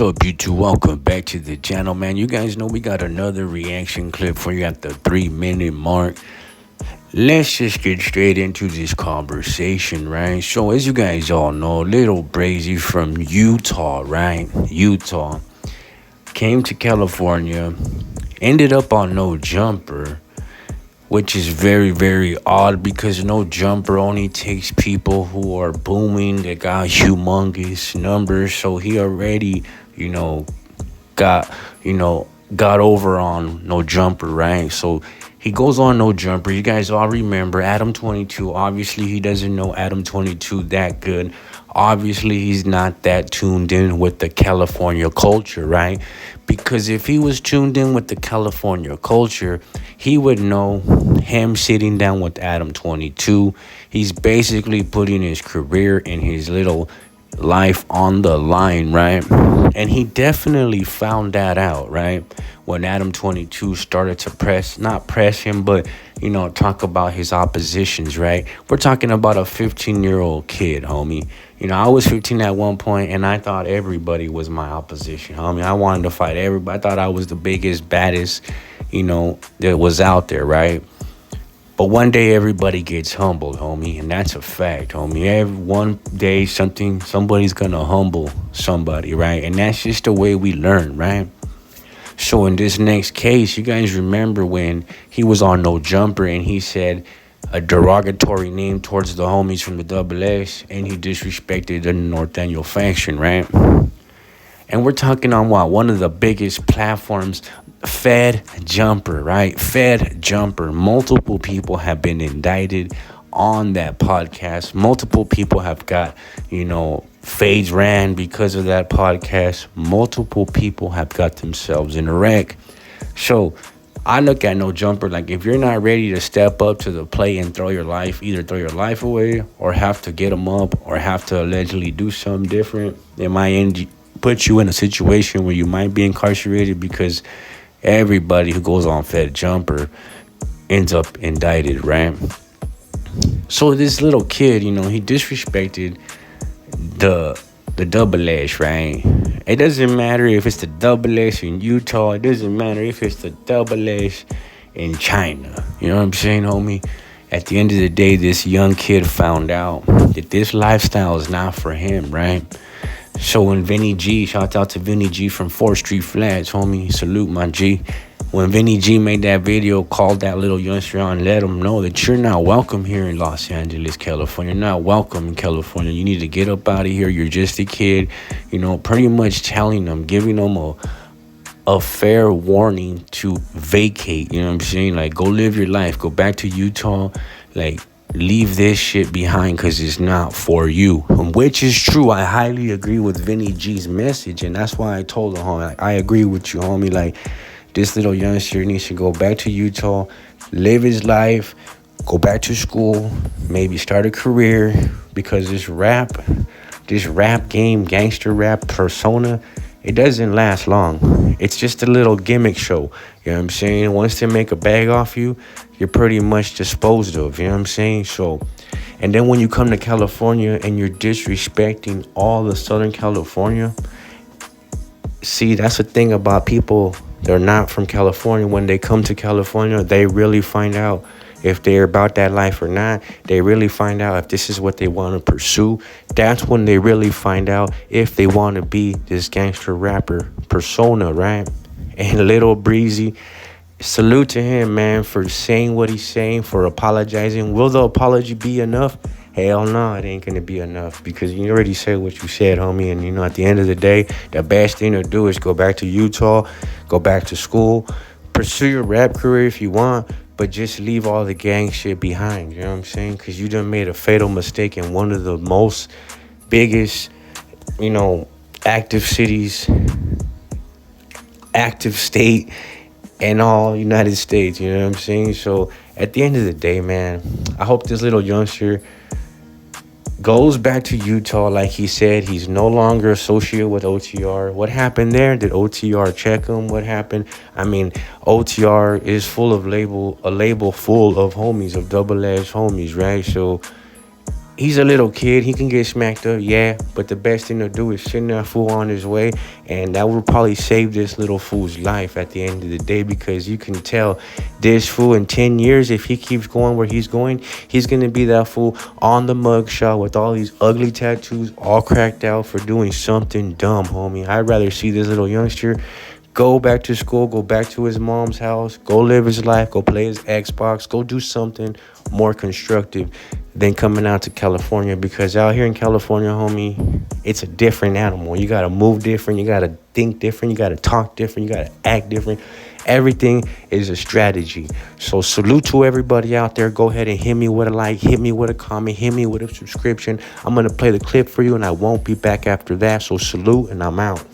What's up, YouTube? Welcome back to the channel, man. You guys know we got another reaction clip for you at the 3-minute mark. Let's just get straight into this conversation, right? So, as you guys all know, Lil Brazzy from Utah, right? Utah came to California, ended up on No Jumper, which is very, very odd because No Jumper only takes people who are booming, that got humongous numbers. So he already, got, got over on No Jumper, right? So he goes on No Jumper. You guys all remember Adam 22. Obviously, he doesn't know Adam 22 that good. Obviously, he's not that tuned in with the California culture, right? Because if he was tuned in with the California culture, he would know him sitting down with Adam 22. He's basically putting his career and his little life on the line, right? And he definitely found that out, right? When Adam 22 started to not press him, but, talk about his oppositions, right? We're talking about a 15-year-old kid, homie. I was 15 at one point, and I thought everybody was my opposition, homie. I wanted to fight everybody. I thought I was the biggest, baddest, that was out there, right? But one day everybody gets humbled, homie, and that's a fact, homie. One day somebody's gonna humble somebody, right? And that's just the way we learn, right? So in this next case, you guys remember when he was on No Jumper and he said a derogatory name towards the homies from the Double S, and he disrespected the North Daniel faction, right? And we're talking on one of the biggest platforms, Fed Jumper, right? Fed Jumper. Multiple people have been indicted on that podcast. Multiple people have got, fades ran because of that podcast. Multiple people have got themselves in a wreck. So I look at No Jumper like, if you're not ready to step up to the plate and either throw your life away or have to get them up or have to allegedly do something different, it might put you in a situation where you might be incarcerated, because everybody who goes on Fed Jumper ends up indicted, right? So this little kid, he disrespected the Double S, right? It doesn't matter if it's the Double S in Utah. It doesn't matter if it's the Double S in China. You know what I'm saying, homie? At the end of the day, this young kid found out that this lifestyle is not for him, right? So when Vinny G, shout out to Vinny G from 4th Street Flats, homie, salute my G. When Vinny G made that video, called that little youngster on, let him know that you're not welcome here in Los Angeles, California. You're not welcome in California. You need to get up out of here. You're just a kid. Pretty much telling them, giving them a fair warning to vacate. You know what I'm saying? Like, go live your life. Go back to Utah. Like, leave this shit behind because it's not for you. Which is true. I highly agree with Vinny G's message, and that's why I told him, homie, like, I agree with you, homie. Like, this little youngster needs to go back to Utah, live his life, go back to school, maybe start a career, because this rap game, gangster rap persona, it doesn't last long. It's just a little gimmick show. You know what I'm saying? Once they make a bag off you, you're pretty much disposed of. You know what I'm saying? So, and then when you come to California and you're disrespecting all of Southern California, see, that's the thing about people. They're not from California. When they come to California, they really find out if they're about that life or not. They really find out if this is what they want to pursue. That's when they really find out if they want to be this gangster rapper persona, right? And Lil Brazzy, salute to him, man, for saying what he's saying, for apologizing. Will the apology be enough? Hell no, it ain't gonna be enough, because you already said what you said, homie. And at the end of the day, the best thing to do is go back to Utah, go back to school, pursue your rap career if you want, but just leave all the gang shit behind. You know what I'm saying? Because you done made a fatal mistake in one of the most biggest, active cities, active state in all United States. You know what I'm saying? So at the end of the day, man, I hope this little youngster goes back to Utah. Like he said, he's no longer associated with OTR. What happened there? Did OTR check him? What happened? I mean, OTR is full of a label full of homies, of Double S homies, right? So He's a little kid. He can get smacked up, yeah. But the best thing to do is send that fool on his way, and that will probably save this little fool's life at the end of the day, because you can tell this fool in 10 years, if he keeps going where he's going, he's gonna be that fool on the mugshot with all these ugly tattoos, all cracked out for doing something dumb, homie. I'd rather see this little youngster go back to school, go back to his mom's house, go live his life, go play his Xbox, go do something more constructive than coming out to California. Because out here in California, homie, it's a different animal. You gotta move different, you gotta think different, you gotta talk different, you gotta act different. Everything is a strategy. So salute to everybody out there. Go ahead and hit me with a like, hit me with a comment, hit me with a subscription. I'm gonna play the clip for you, and I won't be back after that. So salute, and I'm out.